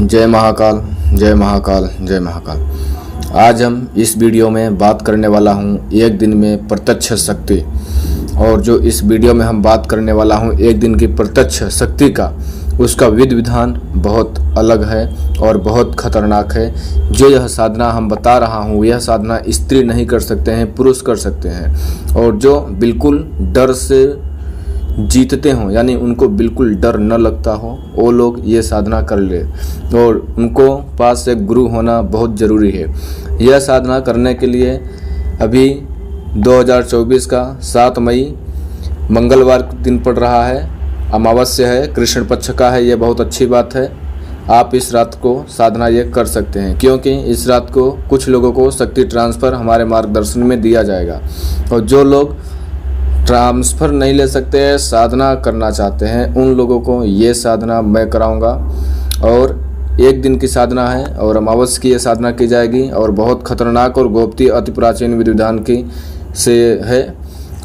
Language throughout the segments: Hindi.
जय महाकाल, जय महाकाल, जय महाकाल। आज हम इस वीडियो में बात करने वाला हूँ एक दिन में प्रत्यक्ष शक्ति। और जो इस वीडियो में हम बात करने वाला हूँ एक दिन की प्रत्यक्ष शक्ति का, उसका विधि विधान बहुत अलग है और बहुत खतरनाक है। जो यह साधना हम बता रहा हूँ, यह साधना स्त्री नहीं कर सकते हैं, पुरुष कर सकते हैं। और जो बिल्कुल डर से जीतते हों, यानी उनको बिल्कुल डर न लगता हो, वो लोग ये साधना कर ले। और उनको पास एक गुरु होना बहुत ज़रूरी है। यह साधना करने के लिए अभी 2024 का 7 मई मंगलवार दिन पड़ रहा है, अमावस्या है, कृष्ण पक्ष का है। ये बहुत अच्छी बात है। आप इस रात को साधना ये कर सकते हैं, क्योंकि इस रात को कुछ लोगों को शक्ति ट्रांसफ़र हमारे मार्गदर्शन में दिया जाएगा। और जो लोग ट्रांसफ़र नहीं ले सकते हैं, साधना करना चाहते हैं, उन लोगों को ये साधना मैं कराऊंगा। और एक दिन की साधना है और अमावस्या की ये साधना की जाएगी और बहुत खतरनाक और गोप्तीय अति प्राचीन विधि विधान की से है।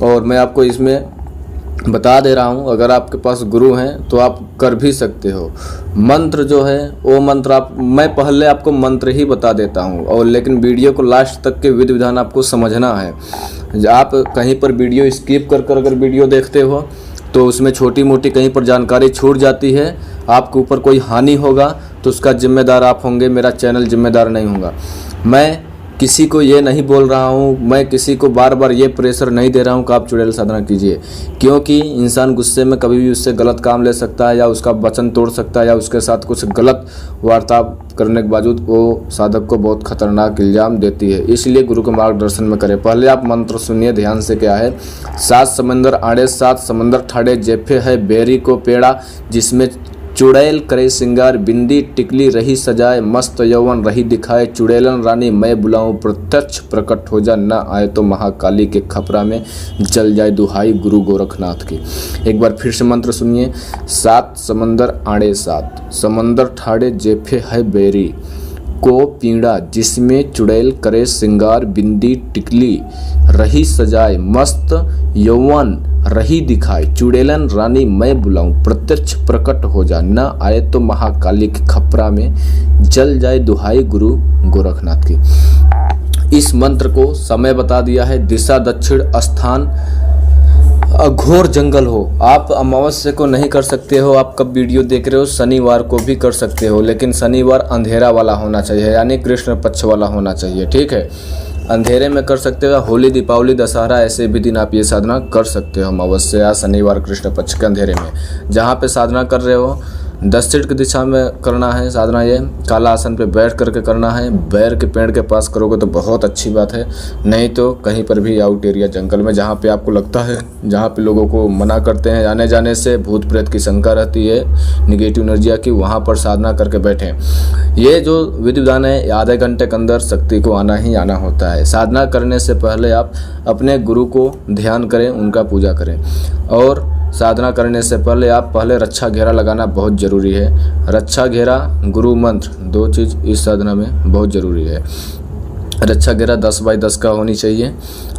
और मैं आपको इसमें बता दे रहा हूँ, अगर आपके पास गुरु हैं तो आप कर भी सकते हो। मंत्र जो है वो मंत्र मैं पहले आपको मंत्र ही बता देता हूँ, और लेकिन वीडियो को लास्ट तक के विधि विधान आपको समझना है। आप कहीं पर वीडियो स्किप कर अगर वीडियो देखते हो तो उसमें छोटी मोटी कहीं पर जानकारी छूट जाती है, आपके ऊपर कोई हानि होगा तो उसका जिम्मेदार आप होंगे, मेरा चैनल जिम्मेदार नहीं होगा। मैं किसी को ये नहीं बोल रहा हूँ, मैं किसी को बार बार ये प्रेशर नहीं दे रहा हूँ कि आप चुड़ैल साधना कीजिए, क्योंकि इंसान गुस्से में कभी भी उससे गलत काम ले सकता है या उसका वचन तोड़ सकता है या उसके साथ कुछ गलत वार्ता करने के बावजूद वो साधक को बहुत खतरनाक इल्ज़ाम देती है। इसलिए गुरु के मार्गदर्शन में करें। पहले आप मंत्र सुनिए ध्यान से। क्या है? 7 समंदर आड़े 7 समंदर ठाड़े जेफे है बेरी को पेड़ा, जिसमें चुड़ैल करे सिंगार बिंदी टिकली रही सजाए मस्त यौवन रही दिखाए, चुड़ैलन रानी मैं बुलाऊं प्रत्यक्ष प्रकट हो जा, ना आए तो महाकाली के खपरा में जल जाए दुहाई गुरु गोरखनाथ की। एक बार फिर से मंत्र सुनिए। 7 समंदर आड़े 7 समंदर ठाड़े जेफे है बेरी को पीड़ा, जिसमें चुड़ैल करे सिंगार बिंदी टिकली रही सजाए मस्त यौवन रही दिखाए, चुड़ैलन रानी मैं बुलाऊं प्रत्यक्ष प्रकट हो जा, न आए तो महाकाली के खपरा में जल जाए दुहाई गुरु गोरखनाथ की। इस मंत्र को समय बता दिया है, दिशा दक्षिण, स्थान अघोर जंगल हो। आप अमावस्या को नहीं कर सकते हो, आप कब वीडियो देख रहे हो, शनिवार को भी कर सकते हो, लेकिन शनिवार अंधेरा वाला होना चाहिए, यानी कृष्ण पक्ष वाला होना चाहिए। ठीक है, अंधेरे में कर सकते हो। होली, दीपावली, दशहरा ऐसे भी दिन आप ये साधना कर सकते हो, अमावस्या, शनिवार, कृष्ण पक्ष के अंधेरे में। जहाँ पे साधना कर रहे हो दक्षिण की दिशा में करना है साधना। ये काला आसन पे बैठ करके करना है। बैर के पेड़ के पास करोगे तो बहुत अच्छी बात है, नहीं तो कहीं पर भी आउट एरिया जंगल में, जहाँ पे आपको लगता है, जहाँ पे लोगों को मना करते हैं आने जाने से, भूत प्रेत की शंका रहती है, निगेटिव एनर्जिया की, वहाँ पर साधना करके बैठें। ये जो विधि विधान है आधे घंटे के अंदर शक्ति को आना ही आना होता है। साधना करने से पहले आप अपने गुरु को ध्यान करें, उनका पूजा करें। और साधना करने से पहले आप पहले रक्षा घेरा लगाना बहुत ज़रूरी है। रक्षा घेरा, गुरु मंत्र, 2 चीज़ इस साधना में बहुत ज़रूरी है। रक्षा घेरा 10 बाई 10 का होनी चाहिए।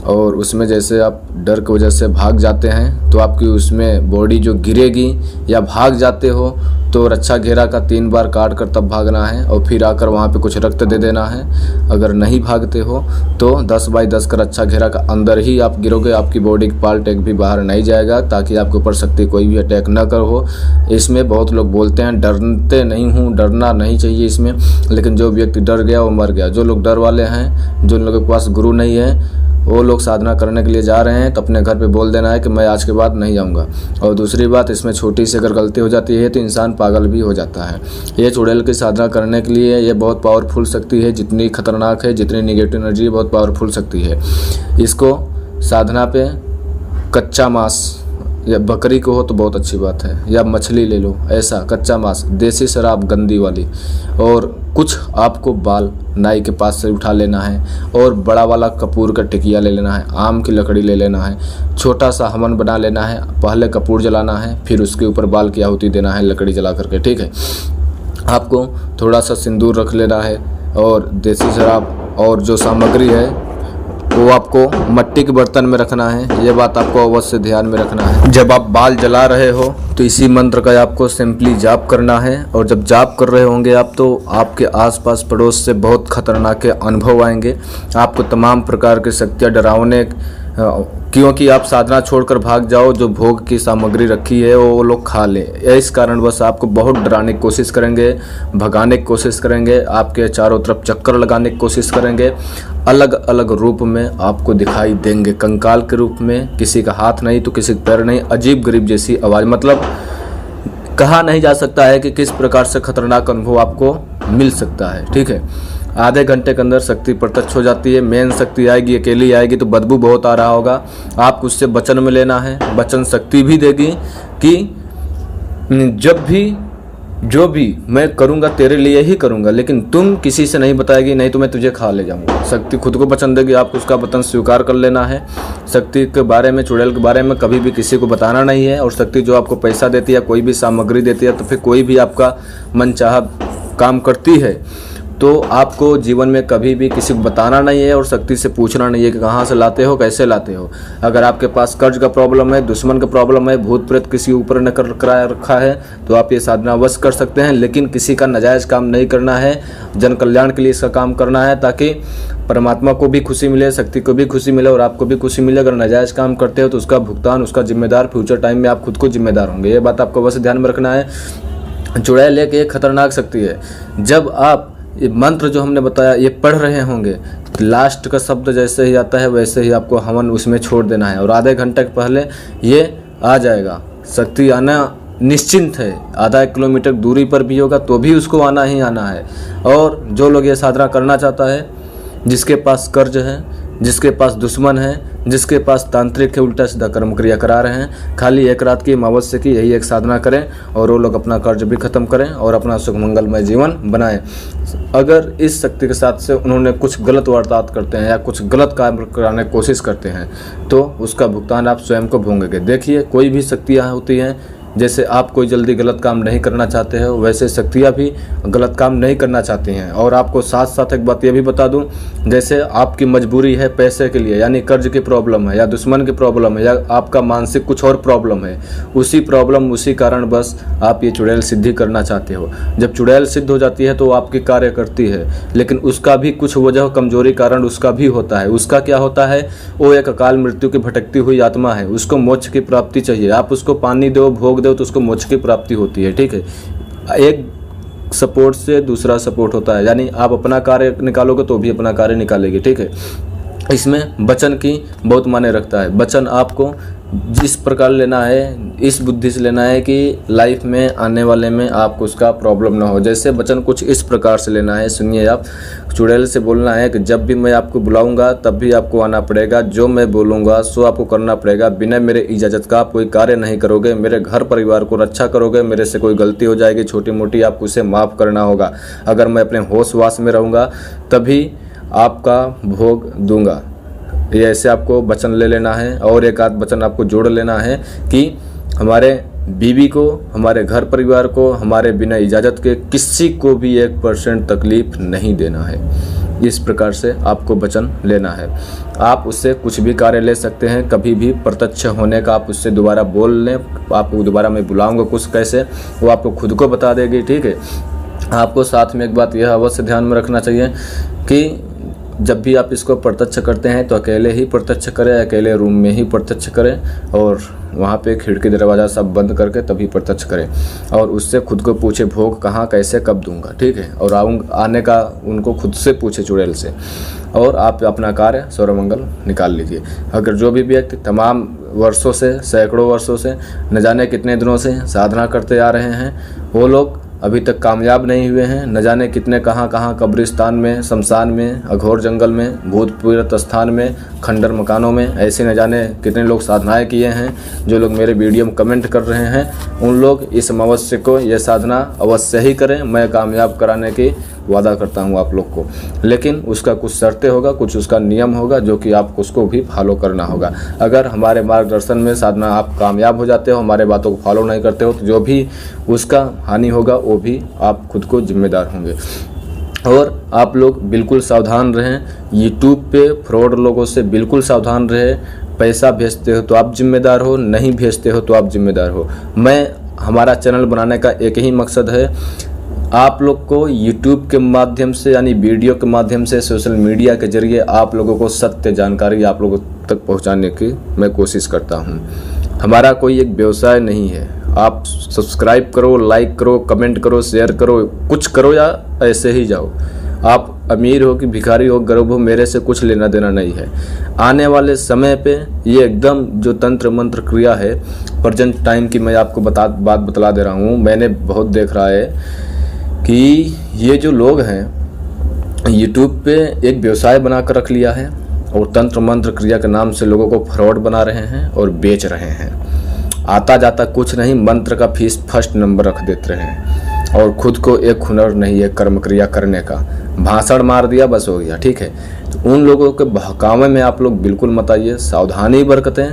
और उसमें जैसे आप डर की वजह से भाग जाते हैं तो आपकी उसमें बॉडी जो गिरेगी, या भाग जाते हो तो रक्षा घेरा का 3 बार काट कर तब भागना है, और फिर आकर वहाँ पे कुछ रक्त दे देना है। अगर नहीं भागते हो तो 10 बाई 10 का रक्षा घेरा का अंदर ही आप गिरोगे, आपकी बॉडी का पार्ट एक भी बाहर नहीं जाएगा, ताकि आपके ऊपर शक्ति कोई भी अटैक न कर हो। इसमें बहुत लोग बोलते हैं डरते नहीं हूँ, डरना नहीं चाहिए इसमें, लेकिन जो व्यक्ति डर गया वो मर गया। जो लोग डर वाले हैं, जो लोगों के पास गुरु नहीं है, वो लोग साधना करने के लिए जा रहे हैं तो अपने घर पे बोल देना है कि मैं आज के बाद नहीं जाऊंगा। और दूसरी बात, इसमें छोटी सी अगर गलती हो जाती है तो इंसान पागल भी हो जाता है। ये चुड़ैल की साधना करने के लिए ये बहुत पावरफुल शक्ति है, जितनी खतरनाक है, जितनी निगेटिव एनर्जी बहुत पावरफुल शक्ति है। इसको साधना पे कच्चा मांस, या बकरी को हो तो बहुत अच्छी बात है, या मछली ले लो, ऐसा कच्चा मांस, देसी शराब गंदी वाली, और कुछ आपको बाल नाई के पास से उठा लेना है, और बड़ा वाला कपूर का टिकिया ले लेना है, आम की लकड़ी ले लेना है, छोटा सा हवन बना लेना है, पहले कपूर जलाना है, फिर उसके ऊपर बाल की आहुति देना है लकड़ी जला करके। ठीक है, आपको थोड़ा सा सिंदूर रख लेना है, और देसी शराब और जो सामग्री है वो आपको मिट्टी के बर्तन में रखना है। ये बात आपको अवश्य ध्यान में रखना है। जब आप बाल जला रहे हो तो इसी मंत्र का आपको सिंपली जाप करना है, और जब जाप कर रहे होंगे आप तो आपके आसपास पड़ोस से बहुत खतरनाक अनुभव आएंगे। आपको तमाम प्रकार की शक्तियाँ डरावने, क्योंकि आप साधना छोड़कर भाग जाओ, जो भोग की सामग्री रखी है वो लोग खा लें। इस कारण बस आपको बहुत डराने की कोशिश करेंगे, भगाने की कोशिश करेंगे, आपके चारों तरफ चक्कर लगाने की कोशिश करेंगे। अलग अलग रूप में आपको दिखाई देंगे, कंकाल के रूप में, किसी का हाथ नहीं तो किसी का पैर नहीं, अजीब गरीब जैसी आवाज़। मतलब कहा नहीं जा सकता है कि किस प्रकार से खतरनाक अनुभव आपको मिल सकता है। ठीक है, आधे घंटे के अंदर शक्ति प्रत्यक्ष हो जाती है। मेन शक्ति आएगी, अकेली आएगी तो बदबू बहुत आ रहा होगा। आपको उससे वचन में लेना है। वचन शक्ति भी देगी कि जब भी जो भी मैं करूँगा तेरे लिए ही करूँगा, लेकिन तुम किसी से नहीं बताएगी, नहीं तो मैं तुझे खा ले जाऊँगा। शक्ति खुद को वचन देगी, आपको उसका वचन स्वीकार कर लेना है। शक्ति के बारे में, चुड़ैल के बारे में कभी भी किसी को बताना नहीं है। और शक्ति जो आपको पैसा देती है, कोई भी सामग्री देती है, तो फिर कोई भी आपका मनचाहा काम करती है तो आपको जीवन में कभी भी किसी को बताना नहीं है, और शक्ति से पूछना नहीं है कि कहाँ से लाते हो, कैसे लाते हो। अगर आपके पास कर्ज का प्रॉब्लम है, दुश्मन का प्रॉब्लम है, भूत प्रेत किसी ऊपर न कराया रखा है, तो आप ये साधना अवश्य कर सकते हैं। लेकिन किसी का नाजायज़ काम नहीं करना है, जन कल्याण के लिए इसका काम करना है, ताकि परमात्मा को भी खुशी मिले, शक्ति को भी खुशी मिले और आपको भी खुशी मिले। अगर नाजायज़ काम करते हो तो उसका भुगतान, उसका जिम्मेदार फ्यूचर टाइम में आप खुद को जिम्मेदार होंगे। ये बात आपको अवश्य ध्यान में रखना है। चुड़ैल एक खतरनाक शक्ति है। जब आप ये मंत्र जो हमने बताया ये पढ़ रहे होंगे, लास्ट का शब्द जैसे ही आता है वैसे ही आपको हवन उसमें छोड़ देना है, और आधे घंटे के पहले ये आ जाएगा। शक्ति आना निश्चिंत है, आधा किलोमीटर दूरी पर भी होगा तो भी उसको आना ही आना है। और जो लोग ये साधना करना चाहता है, जिसके पास कर्ज है, जिसके पास दुश्मन है, जिसके पास तांत्रिक के उल्टा सीधा कर्म क्रिया करा रहे हैं, खाली एक रात की अमावस्या की यही एक साधना करें और वो लोग अपना कर्ज भी खत्म करें और अपना सुख मंगलमय जीवन बनाएं। अगर इस शक्ति के साथ से उन्होंने कुछ गलत वार्तालाप करते हैं या कुछ गलत काम कराने की कोशिश करते हैं तो उसका भुगतान आप स्वयं को भोगेंगे। देखिए, कोई भी शक्तियाँ होती हैं, जैसे आप कोई जल्दी गलत काम नहीं करना चाहते हो, वैसे शक्तियाँ भी गलत काम नहीं करना चाहती हैं। और आपको साथ साथ एक बात ये भी बता दूं, जैसे आपकी मजबूरी है पैसे के लिए, यानी कर्ज की प्रॉब्लम है या दुश्मन की प्रॉब्लम है या आपका मानसिक कुछ और प्रॉब्लम है, उसी प्रॉब्लम उसी कारण बस आप ये चुड़ैल सिद्धि करना चाहते हो। जब चुड़ैल सिद्ध हो जाती है तो आपकी कार्य करती है, लेकिन उसका भी कुछ वजह, कमजोरी कारण उसका भी होता है। उसका क्या होता है, वो एक अकाल मृत्यु की भटकती हुई आत्मा है, उसको मोक्ष की प्राप्ति चाहिए। आप उसको पानी दो, भोग दो तो उसको मोक्ष की प्राप्ति होती है। ठीक है, एक सपोर्ट से दूसरा सपोर्ट होता है, यानी आप अपना कार्य निकालोगे तो भी अपना कार्य निकालेगी। ठीक है, इसमें वचन की बहुत मायने रखता है। वचन आपको जिस प्रकार लेना है, इस बुद्धि से लेना है कि लाइफ में आने वाले में आपको उसका प्रॉब्लम ना हो। जैसे वचन कुछ इस प्रकार से लेना है, सुनिए आप। चुड़ैल से बोलना है कि जब भी मैं आपको बुलाऊंगा तब भी आपको आना पड़ेगा, जो मैं बोलूँगा सो आपको करना पड़ेगा, बिना मेरे इजाज़त का आप कोई कार्य नहीं करोगे, मेरे घर परिवार को रक्षा करोगे, मेरे से कोई गलती हो जाएगी छोटी मोटी आपको उसे माफ़ करना होगा। अगर मैं अपने होश वास में रहूँगा तभी आपका भोग दूंगा। ये ऐसे आपको वचन ले लेना है। और एक आध वचन आपको जोड़ लेना है कि हमारे बीवी को, हमारे घर परिवार को, हमारे बिना इजाज़त के किसी को भी 1% तकलीफ नहीं देना है। इस प्रकार से आपको वचन लेना है। आप उससे कुछ भी कार्य ले सकते हैं, कभी भी प्रत्यक्ष होने का आप उससे दोबारा बोल लें, आपको दोबारा मैं बुलाऊँगा कुछ कैसे, वो आपको खुद को बता देगी। ठीक है, आपको साथ में एक बात यह अवश्य ध्यान में रखना चाहिए कि जब भी आप इसको प्रत्यक्ष करते हैं तो अकेले ही प्रत्यक्ष करें, अकेले रूम में ही प्रत्यक्ष करें और वहाँ पे खिड़की दरवाज़ा सब बंद करके तभी प्रत्यक्ष करें। और उससे खुद को पूछे भोग कहाँ कैसे कब दूंगा। ठीक है, और आने का उनको खुद से पूछे चुड़ैल से, और आप अपना कार्य सर्वमंगल निकाल लीजिए। अगर जो भी व्यक्ति तमाम वर्षों से, सैकड़ों वर्षों से, न जाने कितने दिनों से साधना करते आ रहे हैं, वो लोग अभी तक कामयाब नहीं हुए हैं, न जाने कितने कहाँ कब्रिस्तान में, शमशान में, अघोर जंगल में, भूत प्रेत स्थान में, खंडर मकानों में, ऐसे न जाने कितने लोग साधनाएं किए हैं। जो लोग मेरे वीडियो में कमेंट कर रहे हैं उन लोग इस अमावस्या को यह साधना अवश्य ही करें। मैं कामयाब कराने की वादा करता हूँ आप लोग को, लेकिन उसका कुछ शर्तें होगा, कुछ उसका नियम होगा जो कि आपको उसको भी फॉलो करना होगा। अगर हमारे मार्गदर्शन में साधना आप कामयाब हो जाते हो, हमारे बातों को फॉलो नहीं करते हो, तो जो भी उसका हानि होगा वो भी आप खुद को जिम्मेदार होंगे। और आप लोग बिल्कुल सावधान रहें, यूट्यूब पे फ्रॉड लोगों से बिल्कुल सावधान रहें। पैसा भेजते हो तो आप जिम्मेदार हो, नहीं भेजते हो तो आप जिम्मेदार हो। हमारा चैनल बनाने का एक ही मकसद है, आप लोग को यूट्यूब के माध्यम से यानी वीडियो के माध्यम से, सोशल मीडिया के जरिए आप लोगों को सत्य जानकारी आप लोगों तक पहुंचाने की मैं कोशिश करता हूं। हमारा कोई एक व्यवसाय नहीं है। आप सब्सक्राइब करो, लाइक करो, कमेंट करो, शेयर करो, कुछ करो या ऐसे ही जाओ। आप अमीर हो कि भिखारी हो, गरीब हो, मेरे से कुछ लेना देना नहीं है। आने वाले समय पे ये एकदम जो तंत्र मंत्र क्रिया है प्रेजेंट टाइम की, मैं आपको बात बतला दे रहा हूँ। मैंने बहुत देख रहा है कि ये जो लोग हैं यूट्यूब पे एक व्यवसाय बना कर रख लिया है और तंत्र मंत्र क्रिया के नाम से लोगों को फ्रॉड बना रहे हैं और बेच रहे हैं। आता जाता कुछ नहीं, मंत्र का फीस फर्स्ट नंबर रख देते हैं और खुद को एक हुनर नहीं है कर्म क्रिया करने का। भाषण मार दिया बस हो गया, ठीक है। तो उन लोगों के बहकावे में आप लोग बिल्कुल मत आइए, सावधानी बरतें।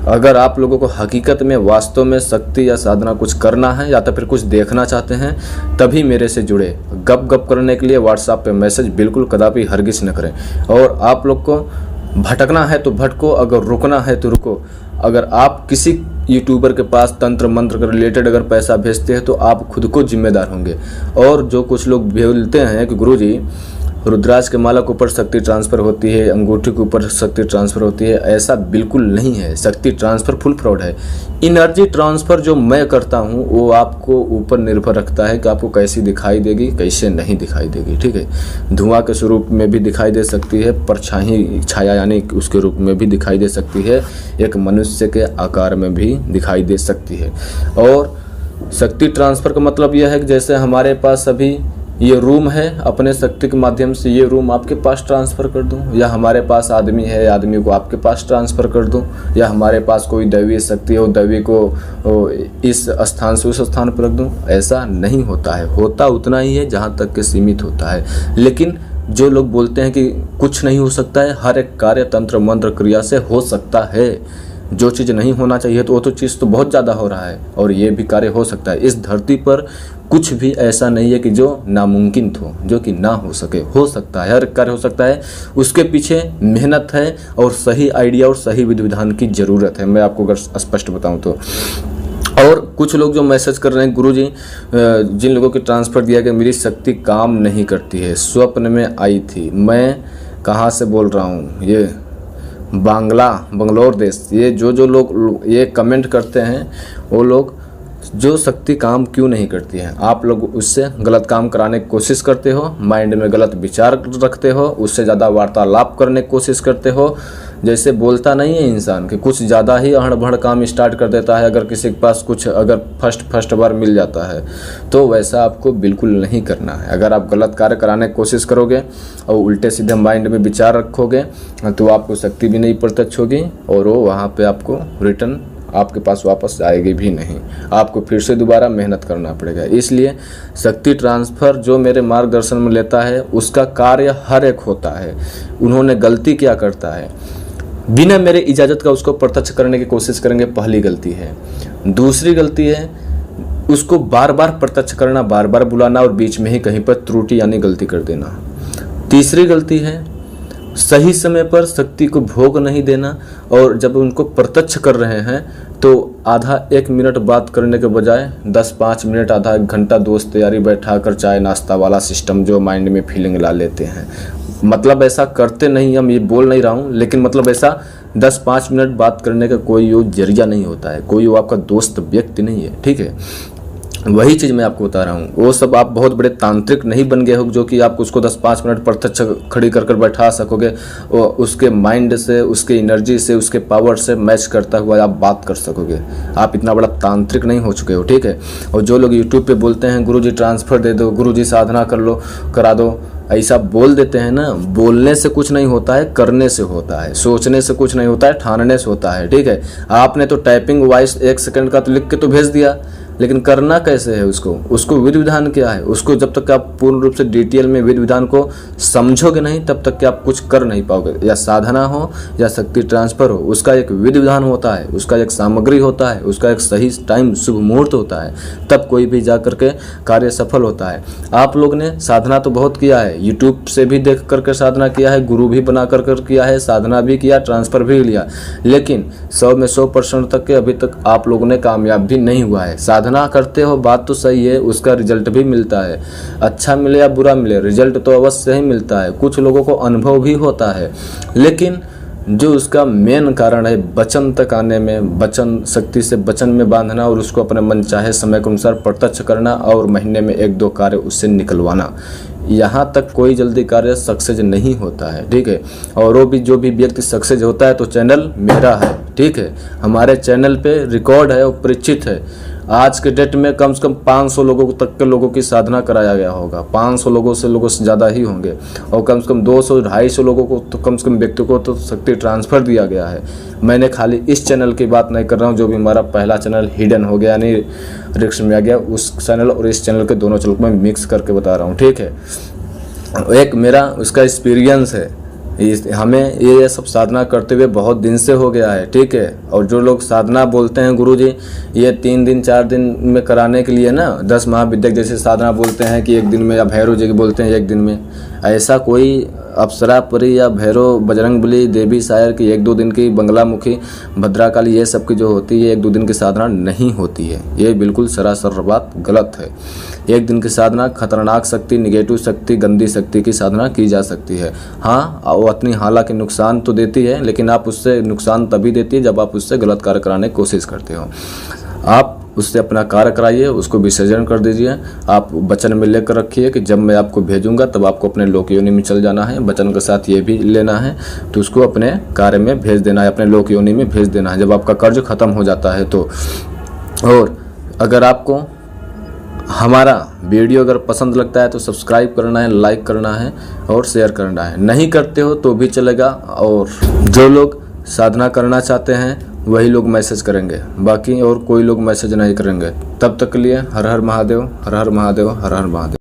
अगर आप लोगों को हकीकत में वास्तव में शक्ति या साधना कुछ करना है या तो फिर कुछ देखना चाहते हैं, तभी मेरे से जुड़े। गप करने के लिए व्हाट्सएप पे मैसेज बिल्कुल कदापि हरगिज न करें। और आप लोग को भटकना है तो भटको, अगर रुकना है तो रुको। अगर आप किसी यूट्यूबर के पास तंत्र मंत्र के रिलेटेड अगर पैसा भेजते हैं तो आप खुद को जिम्मेदार होंगे। और जो कुछ लोग बोलते हैं कि गुरुजी रुद्राक्ष के माला के ऊपर शक्ति ट्रांसफ़र होती है, अंगूठी के ऊपर शक्ति ट्रांसफ़र होती है, ऐसा बिल्कुल नहीं है। शक्ति ट्रांसफ़र फुल फ्रॉड है। एनर्जी ट्रांसफ़र जो मैं करता हूँ वो आपको ऊपर निर्भर रखता है कि आपको कैसी दिखाई देगी, कैसे नहीं दिखाई देगी, ठीक है। धुआं के स्वरूप में भी दिखाई दे सकती है, परछाई छाया यानी उसके रूप में भी दिखाई दे सकती है, एक मनुष्य के आकार में भी दिखाई दे सकती है। और शक्ति ट्रांसफ़र का मतलब यह है कि जैसे हमारे पास अभी ये रूम है, अपने शक्ति के माध्यम से ये रूम आपके पास ट्रांसफ़र कर दूं, या हमारे पास आदमी है, आदमी को आपके पास ट्रांसफ़र कर दूं, या हमारे पास कोई दैवीय शक्ति है, दैवी को इस स्थान से उस स्थान पर रख दूं। ऐसा नहीं होता है। होता उतना ही है जहां तक के सीमित होता है। लेकिन जो लोग बोलते हैं कि कुछ नहीं हो सकता है, हर एक कार्य तंत्र मंत्र क्रिया से हो सकता है। जो चीज़ नहीं होना चाहिए तो वो तो चीज़ तो बहुत ज़्यादा हो रहा है, और ये भी कार्य हो सकता है। इस धरती पर कुछ भी ऐसा नहीं है कि जो नामुमकिन हो, जो कि ना हो सके। हो सकता है, हर कार्य हो सकता है। उसके पीछे मेहनत है और सही आइडिया और सही विधि विधान की ज़रूरत है। मैं आपको अगर स्पष्ट बताऊं तो। और कुछ लोग जो मैसेज कर रहे हैं, गुरुजी जिन लोगों के ट्रांसफ़र दिया गया, मेरी शक्ति काम नहीं करती है, स्वप्न में आई थी। मैं कहाँ से बोल रहा हूँ, ये बंगलोर देश। ये जो लोग ये कमेंट करते हैं वो लोग जो शक्ति काम क्यों नहीं करती है, आप लोग उससे गलत काम कराने की कोशिश करते हो, माइंड में गलत विचार रखते हो, उससे ज़्यादा वार्तालाप करने की कोशिश करते हो। जैसे बोलता नहीं है इंसान कि कुछ ज़्यादा ही अहड़ काम स्टार्ट कर देता है अगर किसी के पास कुछ अगर फर्स्ट बार मिल जाता है, तो वैसा आपको बिल्कुल नहीं करना है। अगर आप गलत कार्य कराने की कोशिश करोगे और उल्टे सीधे माइंड में विचार रखोगे तो आपको शक्ति भी नहीं प्रत्यक्ष होगी और वो वहाँ पे आपको रिटर्न आपके पास वापस आएगी भी नहीं। आपको फिर से दोबारा मेहनत करना पड़ेगा। इसलिए शक्ति ट्रांसफ़र जो मेरे मार्गदर्शन में लेता है उसका कार्य हर एक होता है। उन्होंने गलती क्या करता है, बिना मेरे इजाज़त का उसको प्रत्यक्ष करने की कोशिश करेंगे, पहली गलती है। दूसरी गलती है उसको बार बार प्रत्यक्ष करना, बार बार बुलाना और बीच में ही कहीं पर त्रुटि यानी गलती कर देना। तीसरी गलती है सही समय पर शक्ति को भोग नहीं देना, और जब उनको प्रत्यक्ष कर रहे हैं तो आधा 1 मिनट बात करने के बजाय 10-5 मिनट आधा 1 घंटा दोस्त तैयारी बैठा कर चाय नाश्ता वाला सिस्टम जो माइंड में फीलिंग ला लेते हैं। मतलब ऐसा करते नहीं, हम ये बोल नहीं रहा हूँ, लेकिन मतलब ऐसा 10-5 मिनट बात करने का कोई वो जरिया नहीं होता है, कोई वो आपका दोस्त व्यक्ति नहीं है, ठीक है। वही चीज़ मैं आपको बता रहा हूँ। वो सब आप बहुत बड़े तांत्रिक नहीं बन गए हो जो कि आप उसको 10-5 मिनट प्रत्यक्ष खड़ी कर बैठा सकोगे, और उसके माइंड से, उसके एनर्जी से, उसके पावर से मैच करता हुआ आप बात कर सकोगे। आप इतना बड़ा तांत्रिक नहीं हो चुके हो, ठीक है। और जो लोग यूट्यूब पे बोलते हैं गुरुजी ट्रांसफ़र दे दो, गुरुजी साधना कर लो, करा दो, ऐसा बोल देते हैं ना, बोलने से कुछ नहीं होता है, करने से होता है। सोचने से कुछ नहीं होता है, ठानने से होता है, ठीक है। आपने तो टाइपिंग वॉइस 1 सेकंड का तो लिख के तो भेज दिया, लेकिन करना कैसे है उसको विधि विधान क्या है, उसको जब तक आप पूर्ण रूप से डिटेल में विधि विधान को समझोगे नहीं तब तक कि आप कुछ कर नहीं पाओगे। या साधना हो या शक्ति ट्रांसफर हो, उसका एक विधि विधान होता है, उसका एक सामग्री होता है, उसका एक सही टाइम शुभ मुहूर्त होता है, तब कोई भी जा करके कार्य सफल होता है। आप लोग ने साधना तो बहुत किया है, यूट्यूब से भी देख करके साधना किया है, गुरु भी बना कर किया है, साधना भी किया, ट्रांसफर भी लिया, लेकिन 100 में 100% तक के अभी तक आप लोगों ने कामयाब भी नहीं हुआ है। साधना करते हो बात तो सही है, उसका रिजल्ट भी मिलता है, अच्छा मिले या बुरा मिले रिजल्ट तो अवश्य ही मिलता है, कुछ लोगों को अनुभव भी होता है, लेकिन जो उसका मेन कारण है वचन तक आने में, वचन शक्ति से वचन में बांधना और उसको अपने मन चाहे समय के अनुसार प्रत्यक्ष करना और महीने में 1-2 कार्य उससे निकलवाना, यहाँ तक कोई जल्दी कार्य सक्सेस नहीं होता है। ठीक है, और वो भी जो भी व्यक्ति सक्सेस होता है तो चैनल मेरा है। ठीक है, हमारे चैनल पे रिकॉर्ड है और परिचित है। आज के डेट में कम से कम 500 लोगों तक के लोगों की साधना कराया गया होगा, 500 लोगों से ज़्यादा ही होंगे, और कम से कम 200-250 लोगों को तो कम से कम व्यक्तियों को तो शक्ति ट्रांसफ़र दिया गया है। मैंने खाली इस चैनल की बात नहीं कर रहा हूँ, जो भी हमारा पहला चैनल हिडन हो गया यानी रिक्स में आ गया, उस चैनल और इस चैनल के दोनों चैनल को मैं मिक्स करके बता रहा हूँ। ठीक है, एक मेरा उसका एक्सपीरियंस है, हमें ये सब साधना करते हुए बहुत दिन से हो गया है। ठीक है, और जो लोग साधना बोलते हैं गुरुजी ये 3 दिन 4 दिन में कराने के लिए ना, 10 महाविद्यक जैसे साधना बोलते हैं कि 1 दिन में, या भैरव जी की बोलते हैं 1 दिन में, ऐसा कोई अप्सरा परी या भैरव बजरंगबली देवी शायर की 1-2 दिन की, बंगलामुखी भद्राकाली ये सब की जो होती है 1-2 दिन की साधना नहीं होती है। ये बिल्कुल सरासर बात गलत है। 1 दिन की साधना खतरनाक शक्ति, निगेटिव शक्ति, गंदी शक्ति की साधना की जा सकती है। हाँ, वो अपनी हालांकि नुकसान तो देती है, लेकिन आप उससे नुकसान तभी देती है जब आप उससे गलत कार्य कराने की कोशिश करते हो। आप उससे अपना कार्य कराइए, उसको विसर्जन कर दीजिए। आप वचन में लेकर रखिए कि जब मैं आपको भेजूंगा तब आपको अपने लोक योनि में चल जाना है। वचन के साथ ये भी लेना है तो उसको अपने कार्य में भेज देना है, अपने लोक योनि में भेज देना है जब आपका कर्ज खत्म हो जाता है तो। और अगर आपको हमारा वीडियो अगर पसंद लगता है तो सब्सक्राइब करना है, लाइक करना है और शेयर करना है। नहीं करते हो तो भी चलेगा, और जो लोग साधना करना चाहते हैं वही लोग मैसेज करेंगे, बाकी और कोई लोग मैसेज नहीं करेंगे। तब तक के लिए हर हर महादेव, हर हर महादेव, हर हर महादेव।